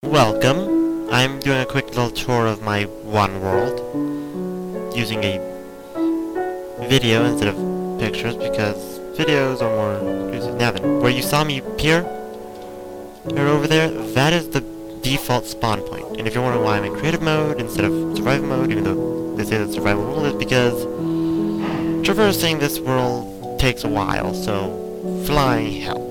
Welcome. I'm doing a quick little tour of my one world using a video instead of pictures because videos are more inclusive. Now then, where you saw me appear, or over there, that is the default spawn point. And if you're wondering why I'm in creative mode instead of survival mode, even though they say that survival world, is because traversing this world takes a while, so flying helps.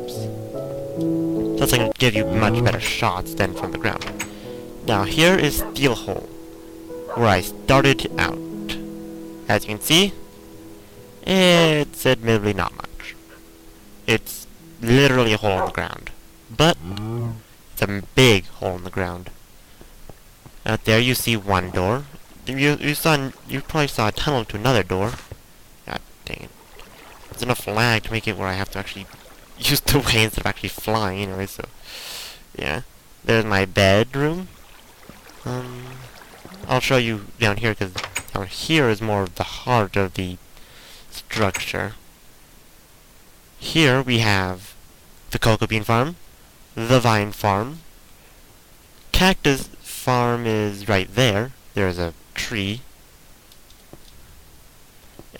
Plus I can give you much better shots than from the ground. Now here is Steel Hole, where I started out. As you can see, it's admittedly not much. It's literally a hole in the ground. But it's a big hole in the ground. Out there you see one door. You probably saw a tunnel to another door. God dang it. There's enough lag to make it where I have to actually use the way instead of actually flying anyway, so yeah. There's my bedroom. I'll show you down here because down here is more of the heart of the structure. Here we have the cocoa bean farm, the vine farm. Cactus farm is right there. There's a tree.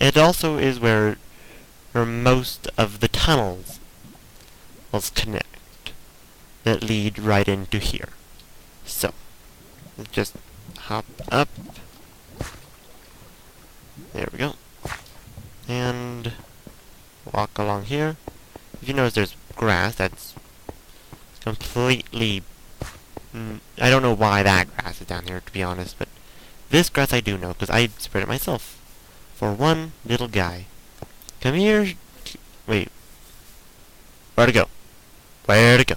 It also is where most of the tunnels will connect that lead right into here. So, let's just hop up. There we go. And walk along here. If you notice there's grass, that's completely... I don't know why that grass is down here, to be honest, but this grass I do know, because I spread it myself. For one little guy. Come here. Wait. Where to go? Where to go?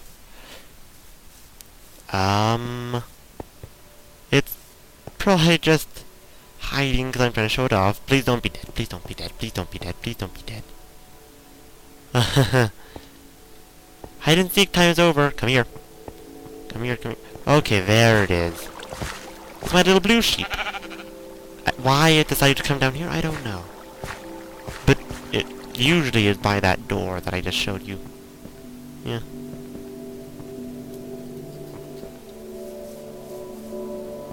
It's probably just hiding because I'm trying to show it off. Please don't be dead. Please don't be dead. Please don't be dead. Please don't be dead. Hide and seek time is over. Come here. Come here, come here. Okay, there it is. It's my little blue sheep. Why it decided to come down here, I don't know. But it usually is by that door that I just showed you. Yeah.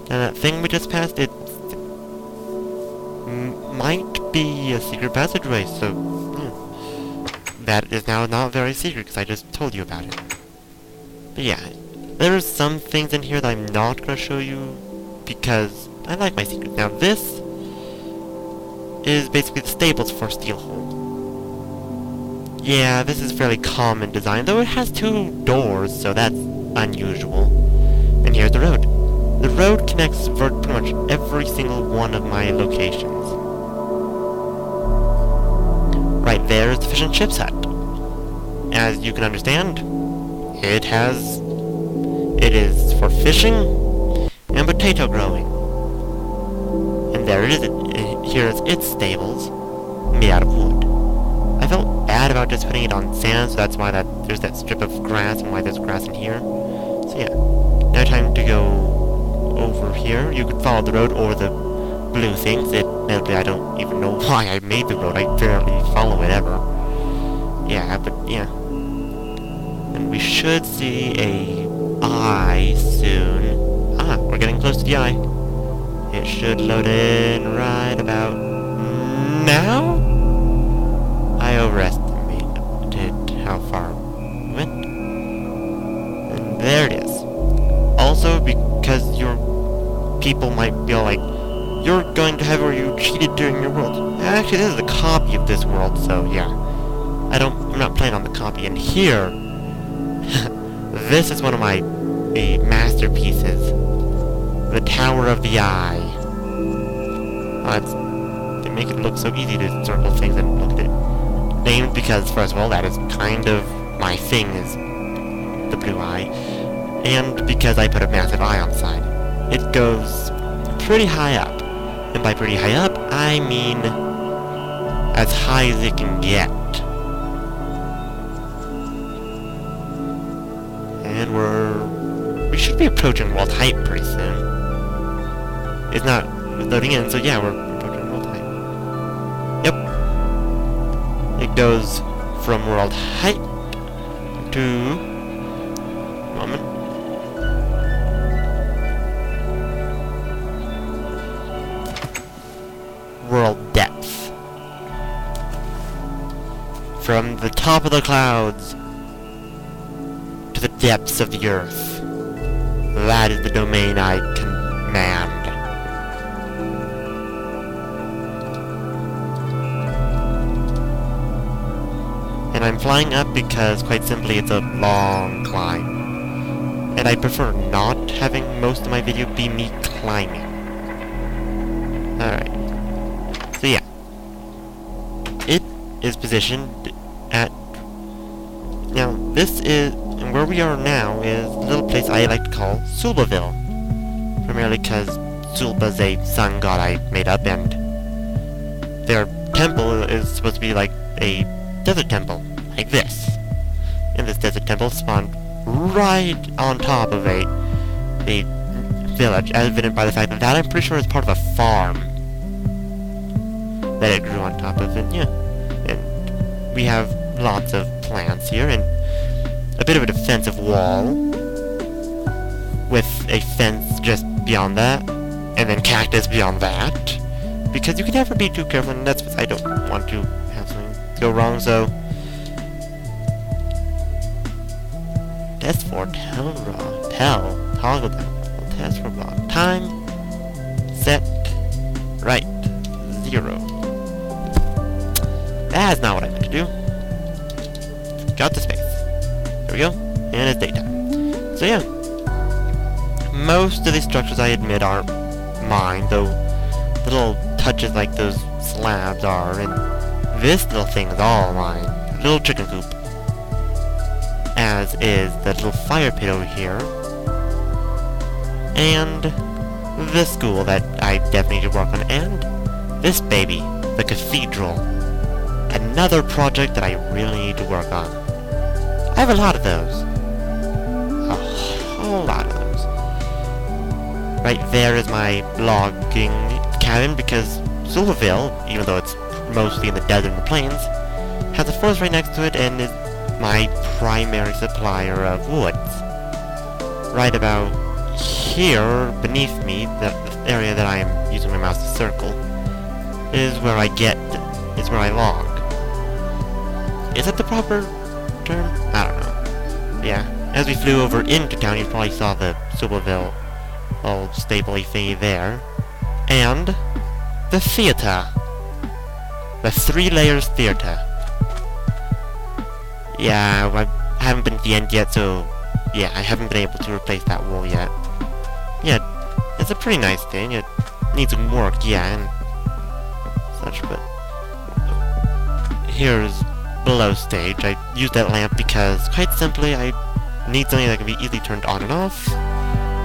And that thing we just passed, it might be a secret passageway, so that is now not very secret because I just told you about it. But yeah, there are some things in here that I'm not going to show you because I like my secrets. Now this is basically the stables for Steel Hole. Yeah, this is fairly common design, though it has two doors, so that's unusual. And here's the road. The road connects for pretty much every single one of my locations. Right there is the fish and chips hut. As you can understand, it is for fishing and potato growing. And there it is. Here is its stables, made out of wood. I felt bad about just putting it on sand, so that's why there's that strip of grass and why there's grass in here. So yeah, now time to go over here. You could follow the road or the blue things. Admittedly, I don't even know why I made the road. I barely follow it ever. Yeah, but yeah. And we should see a eye soon. Ah, we're getting close to the eye. It should load in right about now? I overestimated how far it went. And there it is. Also, because your people might be all like, you're going to have where you cheated during your world. Actually, this is a copy of this world, so yeah. I'm not playing on the copy. And here, this is one of my masterpieces. The Tower of the Eye. They make it look so easy to circle things and look at it. Named because, first of all, that is kind of my thing, is the blue eye. And because I put a massive eye on the side. It goes pretty high up. And by pretty high up, I mean as high as it can get. And we should be approaching world height pretty soon. It's not loading in, so yeah, we're approaching world height. Yep. It goes from world height to... moment. from the top of the clouds to the depths of the earth. That is the domain I command. And I'm flying up because, quite simply, it's a long climb. And I prefer not having most of my video be me climbing. Alright. So yeah. It is positioned at... Now, this is... And where we are now is a little place I like to call Sulbaville. Primarily because Sulba's a sun god I made up, and their temple is supposed to be like a desert temple, like this. And this desert temple spawned right on top of a village, as evident by the fact that I'm pretty sure is part of a farm that it grew on top of, and yeah. And we have lots of plants here, and a bit of a defensive wall, with a fence just beyond that, and then cactus beyond that, because you can never be too careful, and that's what I don't want to have something go wrong, so... Test for toggle down, test for block, time, set, right, 0. That's not what I meant to do. Got the space. There we go, and it's daytime. So yeah, most of these structures I admit aren't mine, though little touches like those slabs are, and this little thing is all mine. Little chicken coop. As is the little fire pit over here. And this school that I definitely need to work on, and this baby, the cathedral. Another project that I really need to work on. I have a lot of those. A whole lot of those. Right there is my logging cabin, because Sulbaville, even though it's mostly in the desert and the plains, has a forest right next to it and is my primary supplier of woods. Right about here, beneath me, the area that I am using my mouse to circle, is where I log. Is that the proper term? I don't know. Yeah. As we flew over into town, you probably saw the Sulbaville old stable-y thingy there. And the theater. The 3 layers theater. Yeah, I haven't been at the end yet, so yeah, I haven't been able to replace that wall yet. Yeah, it's a pretty nice thing. It needs some work, yeah, and such, but here's below stage. I use that lamp because, quite simply, I need something that can be easily turned on and off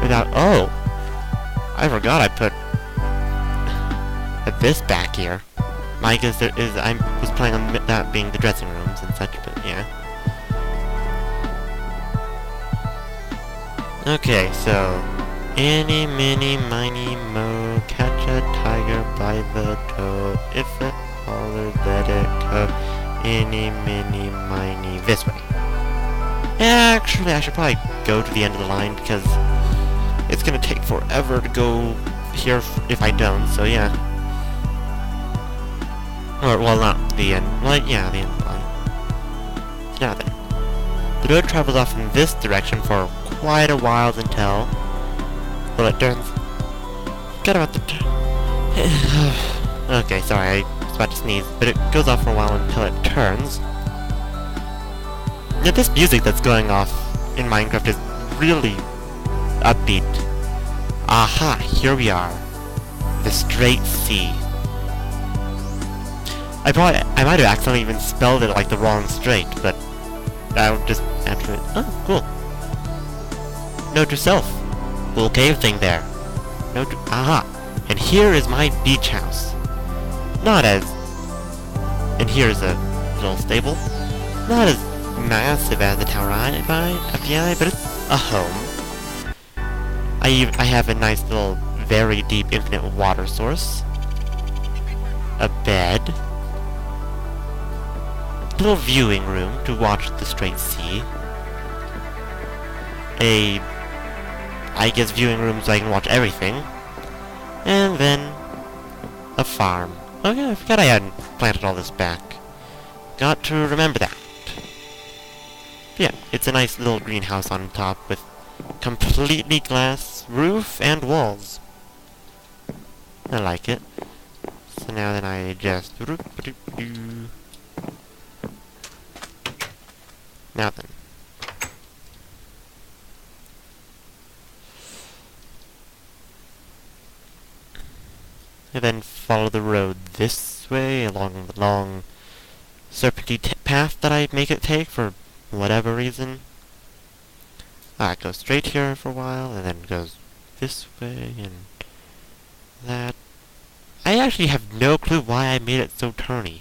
without... Oh! I forgot I put this back here. I guess there is... I was planning on that being the dressing rooms and such, but yeah. Okay, so... Eeny, meeny, miny, mo, catch a tiger by the toe. If it hollers, let it go. Eeny, meeny, miny, this way. Actually, I should probably go to the end of the line, because it's gonna take forever to go here if I don't, so yeah. Or, well, not the end. Well, yeah, the end of the line. Now then. The road travels off in this direction for quite a while until... Well, it turns... Got about the turn... Okay, sorry, I was about to sneeze. But it goes off for a while until it turns. Now, this music that's going off in Minecraft is really upbeat. Aha, here we are. The Straight Sea. I might have accidentally even spelled it like the wrong straight, but I'll just answer it. Oh, cool. Note to self. Little cave thing there. Note to... Aha. And here is my beach house. Not as... And here's a little stable. Not as massive as the tower FBI, but it's a home. I have a nice little, very deep, infinite water source. A bed. Little viewing room to watch the Straight Sea. I guess viewing room so I can watch everything. And then a farm. Oh yeah, I forgot I hadn't planted all this back. Got to remember that. But yeah, it's a nice little greenhouse on top with completely glass roof and walls. I like it. So now then I just... Now then. And then follow the road this way along the long serpentine path that I make it take for whatever reason. It goes straight here for a while, and then goes this way, and that. I actually have no clue why I made it so turny.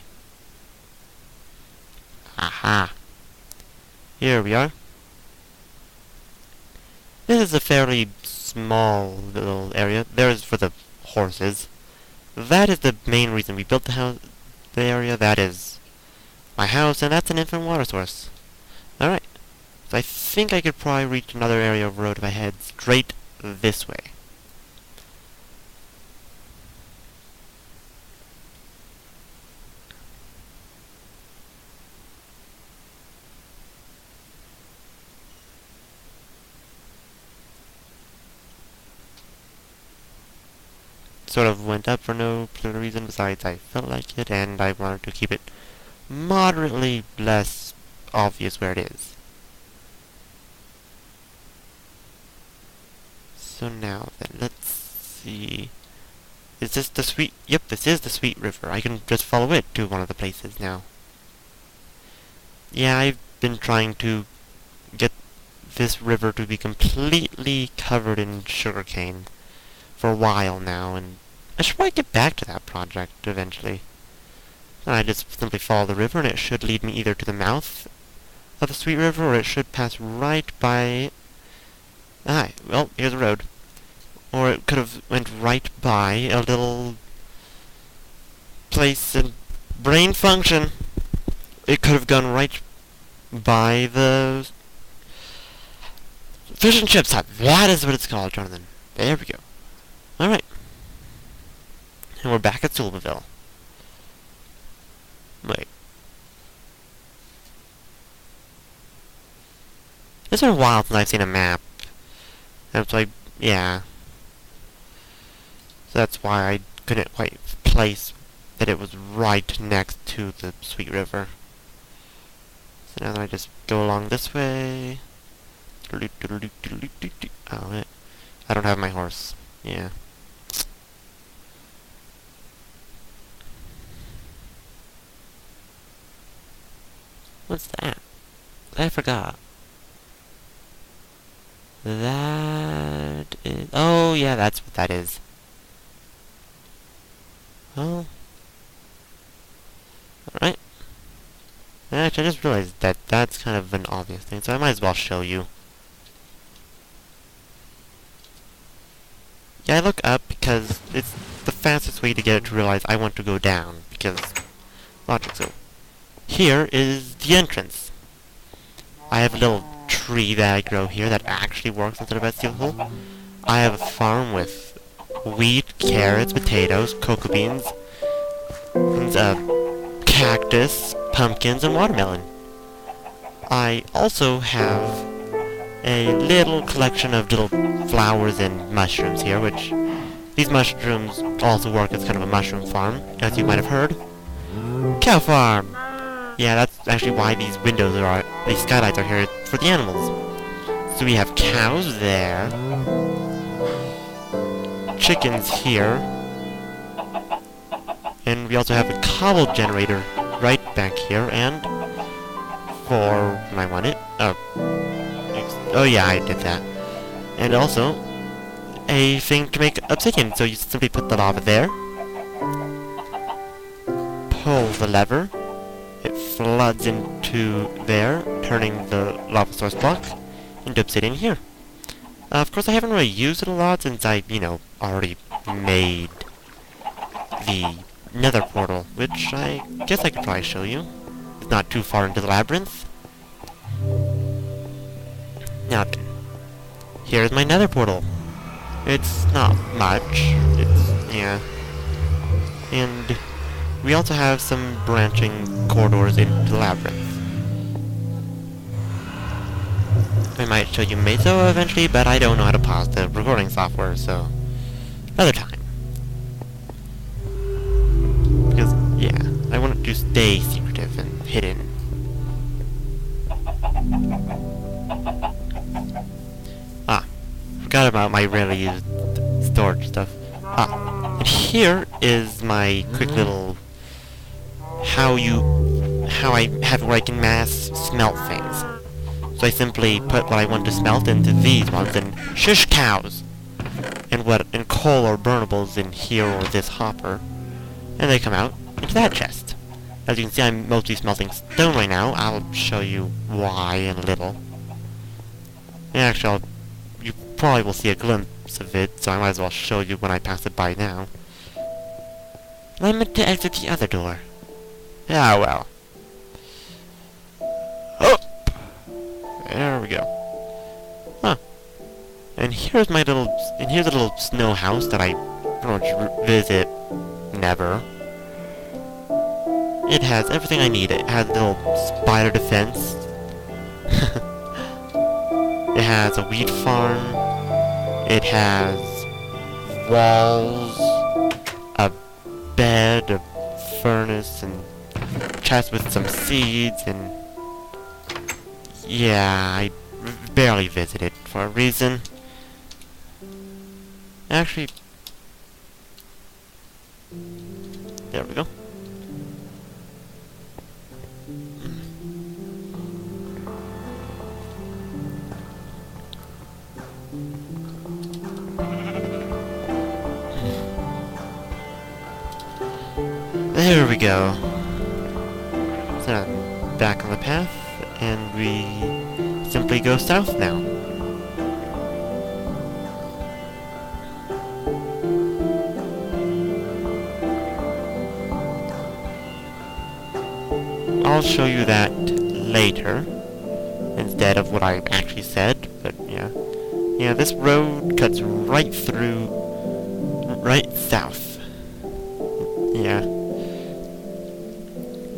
Aha! Here we are. This is a fairly small little area. There's for the horses. That is the main reason we built the house, the area. That is my house, and that's an infant water source. Alright. So I think I could probably reach another area of road if I head straight this way. Sort of went up for no particular reason besides I felt like it, and I wanted to keep it moderately less obvious where it is. So now then, let's see. Is this the Sweet... Yep, this is the Sweet River. I can just follow it to one of the places now. Yeah, I've been trying to get this river to be completely covered in sugarcane for a while now, and I should probably get back to that project eventually. Then I just simply follow the river, and it should lead me either to the mouth of the Sweet River, or it should pass right by... well, here's a road. Or it could have went right by a little place in brain function. It could have gone right by the fish and chips hut. That is what it's called, Jonathan. There we go. Alright. And we're back at Silverville. Wait. It's been a while since I've seen a map. That's why, yeah. So that's why I couldn't quite place that it was right next to the Sweet River. So now that I just go along this way. Oh, wait. I don't have my horse. Yeah. What's that? I forgot. That is... Oh, yeah, that's what that is. Oh. Alright. Actually, I just realized that that's kind of an obvious thing, so I might as well show you. Yeah, I look up because it's the fastest way to get it to realize I want to go down, because... Logic, so... Here is the entrance. I have a little tree that I grow here that actually works instead of a steel hole. I have a farm with wheat, carrots, potatoes, cocoa beans, and, cactus, pumpkins, and watermelon. I also have a little collection of little flowers and mushrooms here, which these mushrooms also work as kind of a mushroom farm, as you might have heard. Cow farm! Yeah, that's actually why these windows are, these skylights are here, for the animals. So we have cows there, chickens here, and we also have a cobble generator right back here, and for when I want it, oh yeah, I did that. And also, a thing to make obsidian, so you simply put the lava there, pull the lever, it floods into there, turning the lava source block into obsidian here. Of course, I haven't really used it a lot since I, already made the nether portal, which I guess I could probably show you. It's not too far into the labyrinth. Now then, here's my nether portal. It's not much. It's, yeah. And we also have some branching corridors into the labyrinth. I might show you Meso eventually, but I don't know how to pause the recording software, so another time. Because, yeah, I want it to stay secretive and hidden. Ah, forgot about my rarely used storage stuff. Ah, and here is my quick little how I have where I can mass smelt things. So I simply put what I want to smelt into these ones and shish cows! And coal or burnables in here or this hopper. And they come out into that chest. As you can see, I'm mostly smelting stone right now. I'll show you why in a little. And actually, you probably will see a glimpse of it, so I might as well show you when I pass it by now. I meant to exit the other door. Ah, well. Up! There we go. Huh. And here's a little snow house that I pretty much visit never. It has everything I need. It has a little spider defense. It has a wheat farm. It has walls, a bed, a furnace, and chest with some seeds, and yeah, I barely visit it for a reason. Actually, there we go. There we go. So, back on the path, and we simply go south now. I'll show you that later, instead of what I actually said, but yeah. Yeah, this road cuts right through, right south. Yeah.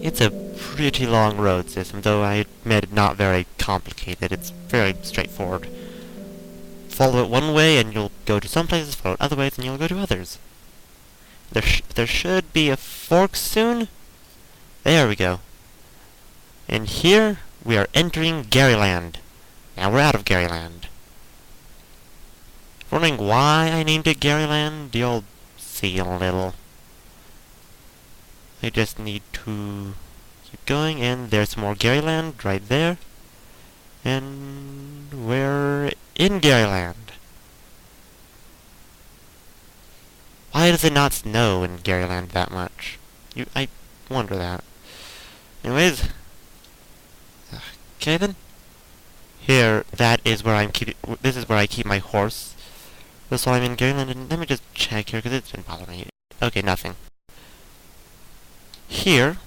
It's a pretty long road system, though I admit not very complicated. It's very straightforward. Follow it one way and you'll go to some places, follow it other ways and you'll go to others. There should be a fork soon. There we go. And here we are entering Garyland. Now we're out of Garyland. Wondering why I named it Garyland? You'll see in a little. I just need to keep going, and there's some more Garyland right there. And we're in Garyland. Why does it not snow in Garyland that much? I wonder that. Anyways. Okay then. Here, this is where I keep my horse. That's why I'm in Garyland, and let me just check here, because it's been bothering me. Okay, nothing. Here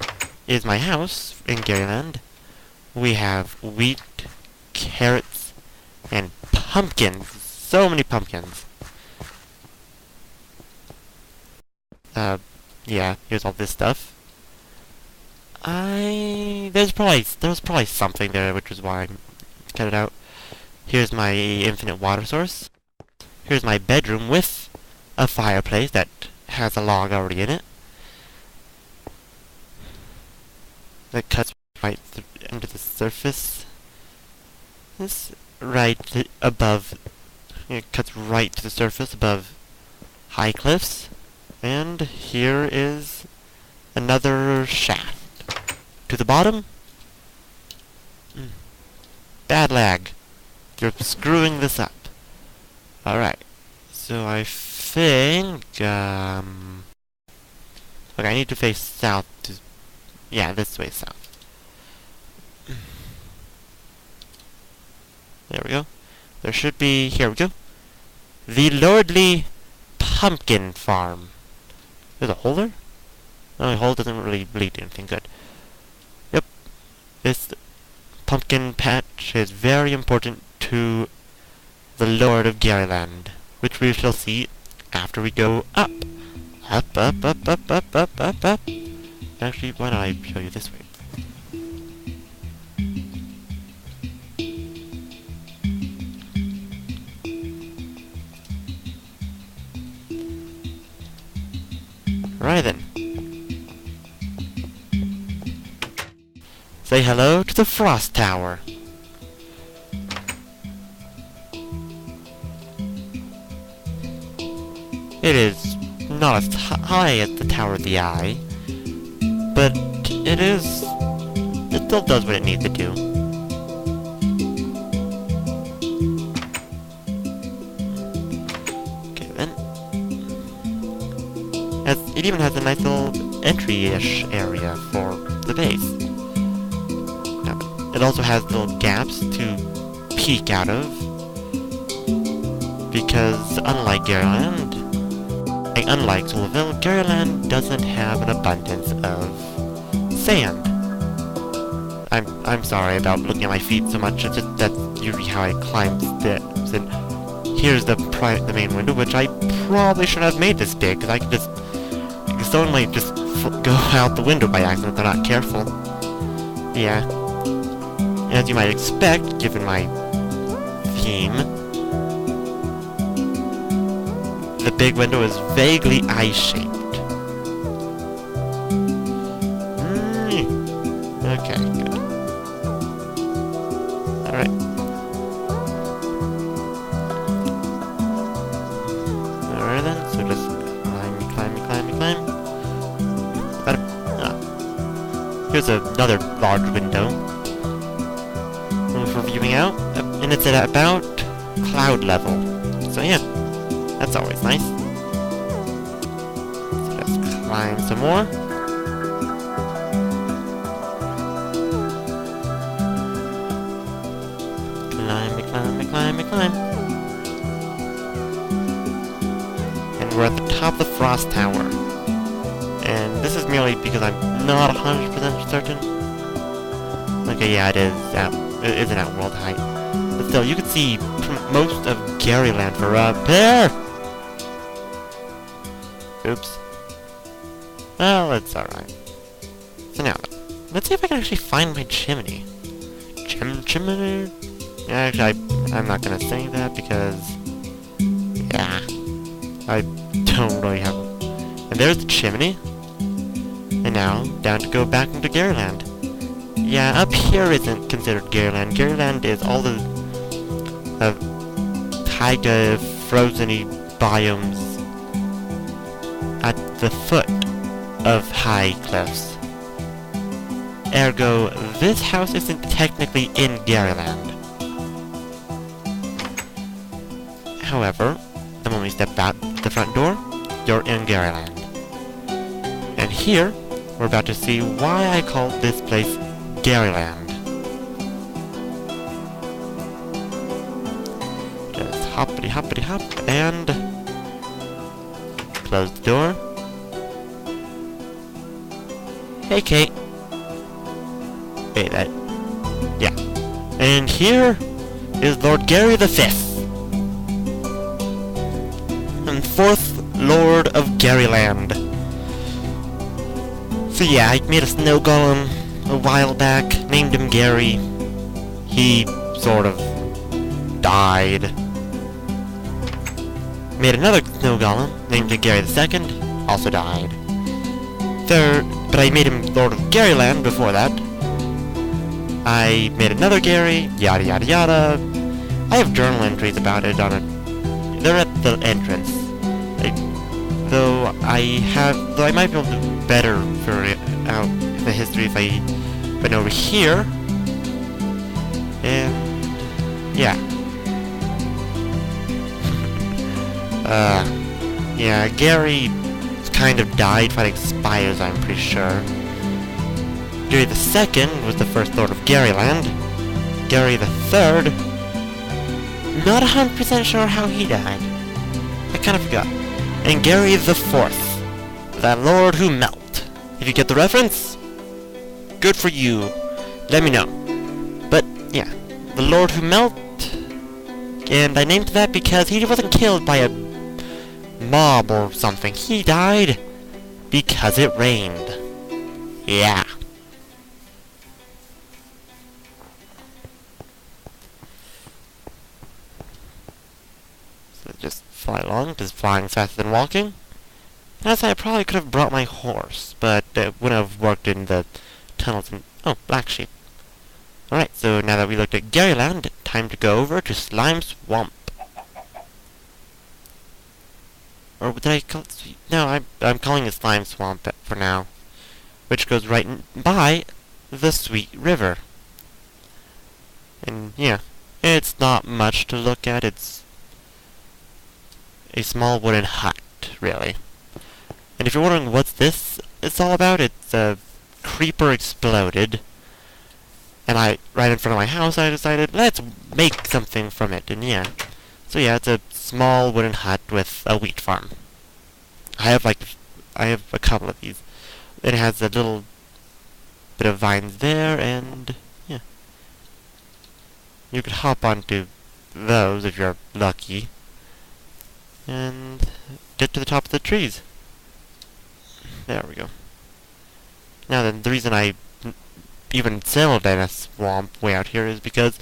is my house in Garyland. We have wheat, carrots, and pumpkins. So many pumpkins. Yeah, here's all this stuff. There was probably something there, which is why I cut it out. Here's my infinite water source. Here's my bedroom with a fireplace that has a log already in it. That cuts right into the surface. This above. It cuts right to the surface above high cliffs. And here is another shaft. To the bottom. Bad lag. You're screwing this up. Alright. So I think, okay, I need to face south to... Yeah, this way south. There we go. There should be... Here we go. The Lordly Pumpkin Farm. There's a hole there? No, the hole doesn't really lead to anything good. Yep. This pumpkin patch is very important to the Lord of Garyland, which we shall see after we go up. Up, up, up, up, up, up, up, up. Actually, why don't I show you this way? Right then. Say hello to the Frost Tower. It is not as high as the Tower of the Eye, but it still does what it needs to do. Okay then. It even has a nice little entry-ish area for the base. Now, it also has little gaps to peek out of, because unlike Garyland, unlike Soulville, Garyland doesn't have an abundance of sand. I'm sorry about looking at my feet so much. It's just that's usually how I climb steps. And here's the main window, which I probably should have made this big, because I could just someone might just go out the window by accident if they're not careful. Yeah, as you might expect, given my theme. The big window is vaguely eye-shaped. Okay, good. Alright. Alright then, so just climb. Here's another large window. For viewing out, and it's at about cloud level. So yeah. That's always nice. So let's climb some more. Climb. And we're at the top of the Frost Tower. And this is merely because I'm not 100% certain. Okay, yeah, it isn't at world height. But still, you can see most of Garyland from up there! Oops. Well, it's alright. So now, let's see if I can actually find my chimney. Chimney? Actually, I'm not gonna say that because... yeah. I don't really have... And there's the chimney. And now, down to go back into Garyland. Yeah, up here isn't considered Garyland. Garyland is all the... taiga, frozen-y biomes at the foot of high cliffs. Ergo, this house isn't technically in Garyland. However, the moment you step out the front door, you're in Garyland. And here, we're about to see why I call this place Garyland. Just hoppity hop, and close the door. Hey, Kate. Wait, yeah. And here is Lord Gary the Fifth, and 4th Lord of Garyland. So yeah, I made a snow golem a while back, named him Gary. He sort of died. Made another snow golem, named him Gary II, also died. But I made him Lord of Garyland before that. I made another Gary, yada yada yada. I have journal entries about it on it. They're at the entrance. Though I might be able to better figure out the history if I went over here. And yeah. Yeah, Gary kind of died fighting spires, I'm pretty sure. Gary II was the first Lord of Garyland. Gary III, not 100% sure how he died. I kind of forgot. And Gary IV, that Lord who melt. If you get the reference, good for you. Let me know. But yeah, the Lord who melt, and I named that because he wasn't killed by a mob or something. He died because it rained. Yeah. So just fly along, just flying faster than walking. As I probably could have brought my horse, but it wouldn't have worked in the tunnels and... Oh, black sheep. Alright, so now that we looked at Garyland, time to go over to Slime Swamp. Or did I call it... No, I'm calling it Slime Swamp for now. Which goes right by the Sweet River. And yeah, it's not much to look at. It's a small wooden hut, really. And if you're wondering what's this it's all about, it's a creeper exploded. And right in front of my house, I decided, let's make something from it. And yeah. So yeah, it's a small wooden hut with a wheat farm. I have a couple of these. It has a little bit of vines there, and yeah. You could hop onto those if you're lucky. And get to the top of the trees. There we go. Now then, the reason I even settled in a swamp way out here is because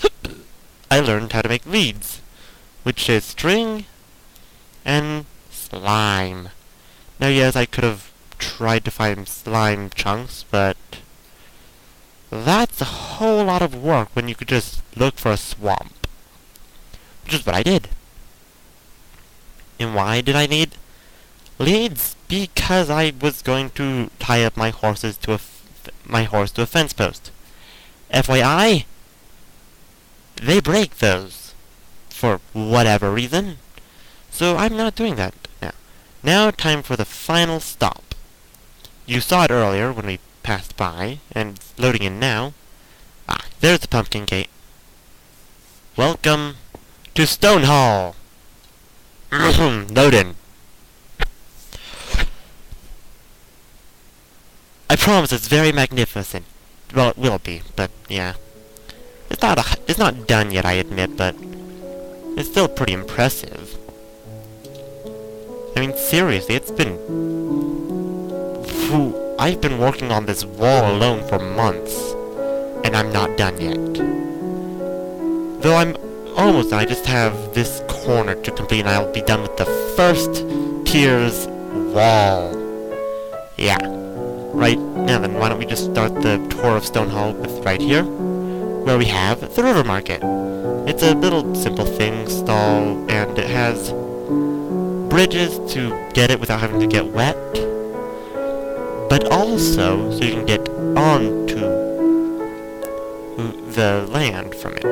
I learned how to make leads, which is string and slime. Now yes, I could have tried to find slime chunks, but that's a whole lot of work when you could just look for a swamp. Which is what I did. And why did I need leads? Because I was going to tie up my horse to a fence post. FYI, they break those for whatever reason. So I'm not doing that now. Now time for the final stop. You saw it earlier when we passed by, and it's loading in now. Ah, there's the pumpkin gate. Welcome to Stonehall. Load in. I promise it's very magnificent. Well, it will be, but yeah. It's not done yet, I admit, but it's still pretty impressive. I mean, seriously, I've been working on this wall alone for months, and I'm not done yet. Though I'm almost done, I just have this corner to complete, and I'll be done with the first tier's wall. Yeah. Right now then, why don't we just start the tour of Stonehall with right here, where we have the river market. It's a little simple thing, stall, and it has bridges to get it without having to get wet, but also so you can get onto the land from it,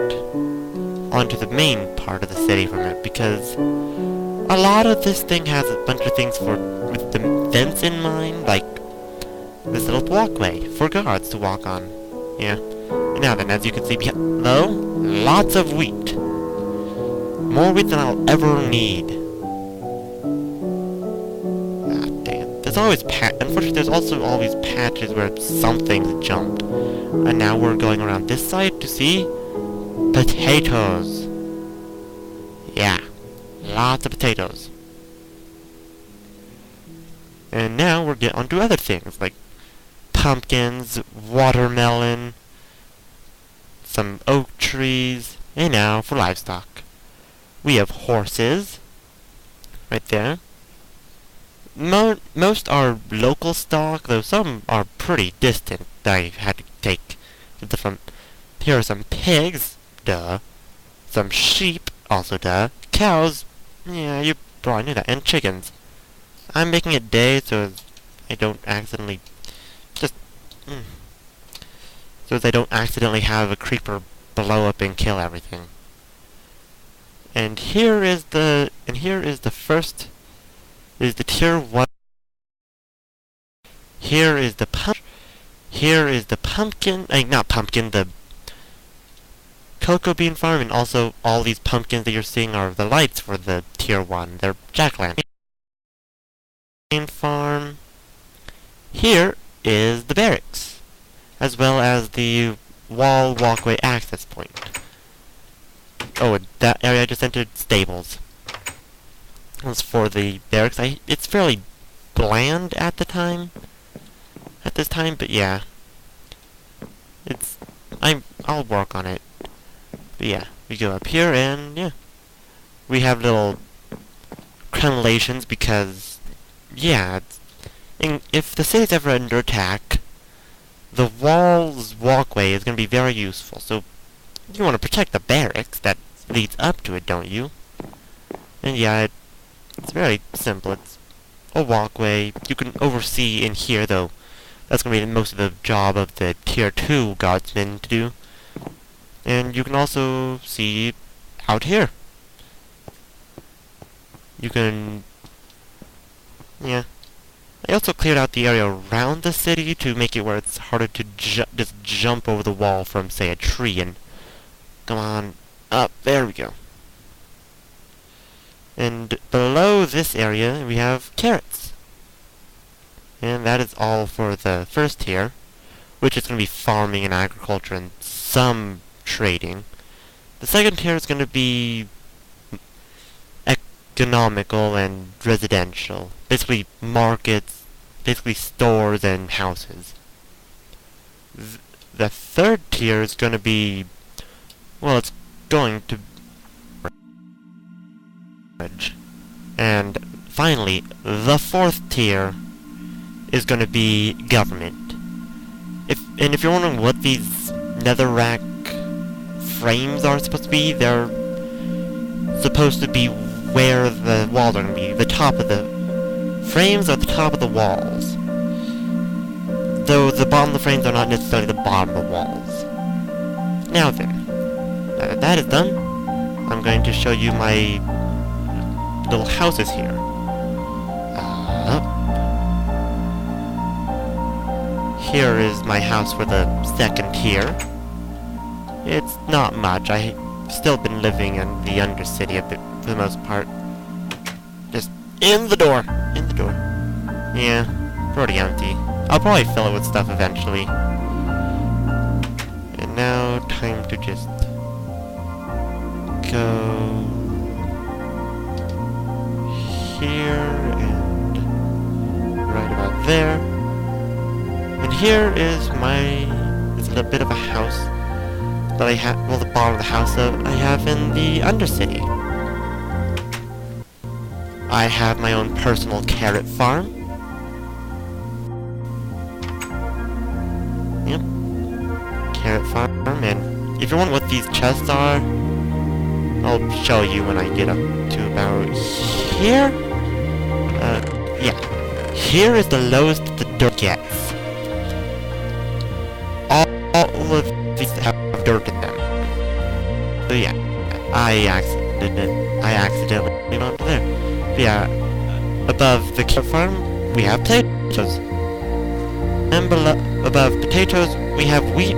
onto the main part of the city from it, because a lot of this thing has a bunch of things with the fence in mind, like this little walkway for guards to walk on. Yeah. Now then, as you can see below, lots of wheat. More wheat than I'll ever need. Ah, dang it. There's always unfortunately, there's also always patches where something's jumped. And now we're going around this side to see potatoes. Yeah. Lots of potatoes. And now we're getting onto other things, like pumpkins, watermelon, some oak trees, and now for livestock. We have horses, right there. Most are local stock, though some are pretty distant that I had to take to the front. Here are some pigs, duh. Some sheep, also duh. Cows, yeah, you probably knew that. And chickens. I'm making it day so I don't accidentally so as I don't accidentally have a creeper blow up and kill everything. And here is the first is the tier 1. Here is the pumpkin, not pumpkin, the cocoa bean farm, and also all these pumpkins that you're seeing are the lights for the tier 1. They're jack-o'-lantern farm. Here is the barracks, as well as the walkway access point. Oh, and that area I just entered, stables. As for the barracks, it's fairly bland at the time. at this time, but yeah. I'll work on it. But yeah, we go up here and yeah. We have little crenellations because, yeah, if the city's ever under attack, the wall's walkway is going to be very useful. So you want to protect the barracks that leads up to it, don't you? And yeah, it's very simple. It's a walkway. You can oversee in here, though. That's going to be most of the job of the Tier 2 guardsmen to do. And you can also see out here. You can... yeah. I also cleared out the area around the city to make it where it's harder to just jump over the wall from, say, a tree and... come on up. There we go. And below this area, we have carrots. And that is all for the first tier, which is going to be farming and agriculture and some trading. The second tier is going to be economical and residential. Basically markets, basically stores and houses. The third tier is going to be, well, it's going to... and finally, the fourth tier is going to be government. If you're wondering what these netherrack frames are supposed to be, they're supposed to be where the walls are going to be. The top of the frames are the top of the walls. Though the bottom of the frames are not necessarily the bottom of the walls. Now then, now that that is done, I'm going to show you my little houses here. Here is my house for the second tier. It's not much. I've still been living in the Undercity a bit for the most part. Just in the door. In the door. Yeah, pretty empty. I'll probably fill it with stuff eventually. And now, time to just go here and right about there. And here is a bit of a house that I have, well, the bottom of the house that I have in the Undercity. I have my own personal carrot farm. Yep. Carrot farm, and if you want what these chests are, I'll show you when I get up to about here. Yeah. Here is the lowest the dirt gets. All of these have dirt in them. So yeah, I accidentally went onto there. But yeah, above the carrot farm, we have potatoes. And above potatoes, we have wheat,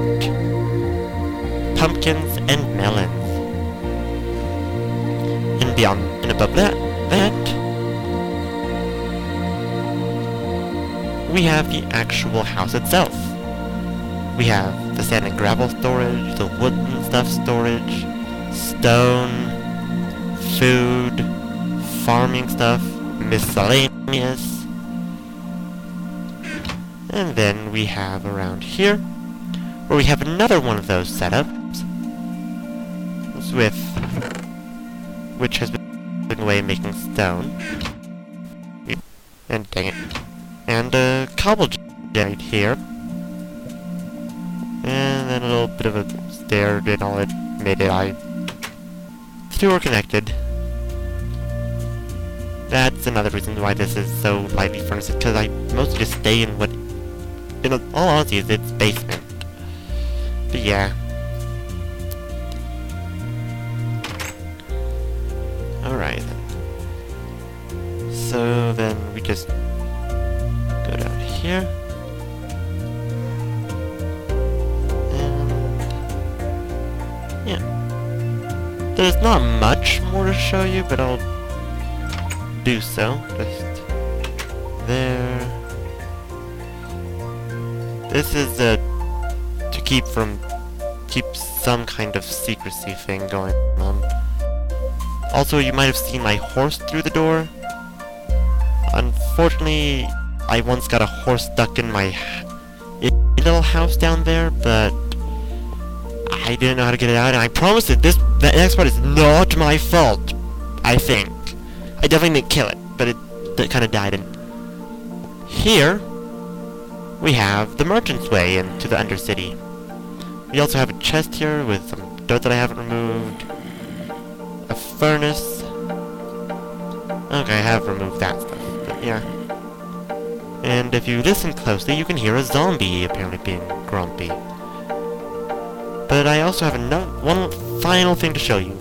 pumpkins, and melons. And beyond and above that, we have the actual house itself. We have the sand and gravel storage, the wood and stuff storage, stone, food, farming stuff, miscellaneous. And then we have around here, where we have another one of those setups, which has been away making stone. And dang it. And a cobble right here. And then a little bit of a stair, and I'll admit it, the two are connected. That's another reason why this is so lightly furnished, because I mostly just stay in what, in all honesty, is its basement. But yeah. Alright then. So then we just go down here. Yeah. There's not much more to show you, but I'll do so. Just there. This is to keep some kind of secrecy thing going on. Also, you might have seen my horse through the door. Unfortunately, I once got a horse stuck in my little house down there, but I didn't know how to get it out, and I promise that the next part is not my fault, I think. I definitely didn't kill it, but it kind of died, and here we have the Merchant's Way into the Undercity. We also have a chest here with some dirt that I haven't removed, a furnace. Okay, I have removed that stuff, but yeah. And if you listen closely, you can hear a zombie apparently being grumpy. But I also have one final thing to show you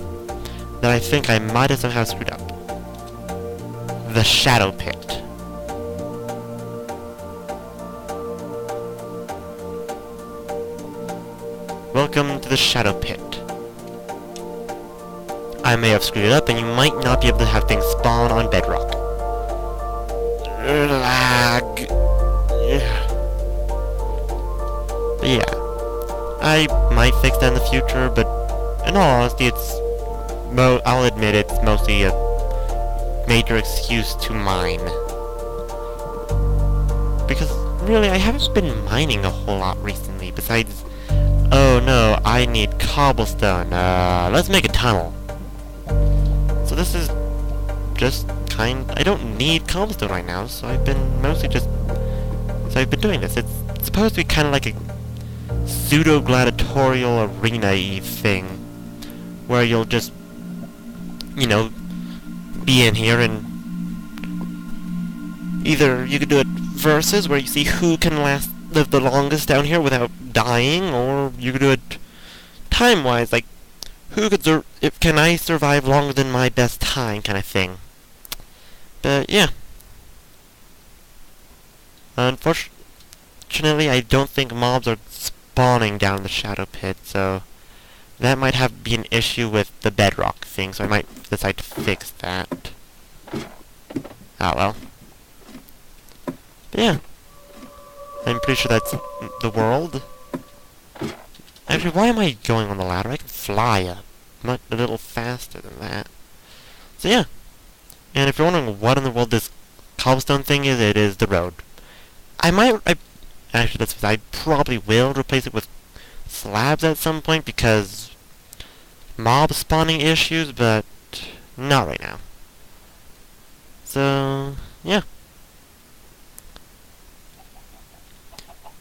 that I think I might have somehow screwed up. The Shadow Pit. Welcome to the Shadow Pit. I may have screwed it up, and you might not be able to have things spawn on bedrock. Lag. But yeah, I might fix that in the future, but in all honesty, I'll admit it's mostly a major excuse to mine. Because, really, I haven't been mining a whole lot recently, besides, oh no, I need cobblestone, let's make a tunnel. So this is just I don't need cobblestone right now, so I've been doing this. It's supposed to be kind of like a pseudo-gladiatorial arena-y thing, where you'll just, you know, be in here and either you could do it versus, where you see who can live the longest down here without dying, or you could do it time-wise, like, can I survive longer than my best time kind of thing. But, yeah. Unfortunately, I don't think mobs are spawning down the Shadow Pit, so that might be an issue with the bedrock thing, so I might decide to fix that. Ah, well. But yeah. I'm pretty sure that's the world. Actually, why am I going on the ladder? I can fly a little faster than that. So yeah. And if you're wondering what in the world this cobblestone thing is, it is the road. I probably will replace it with slabs at some point because mob spawning issues, but not right now. So, yeah.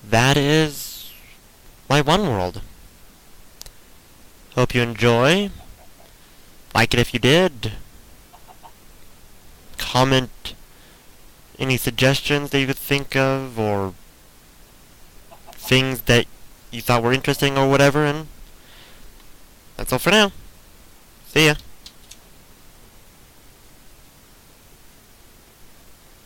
That is my one world. Hope you enjoy. Like it if you did. Comment any suggestions that you could think of, or things that you thought were interesting or whatever, and that's all for now. See ya.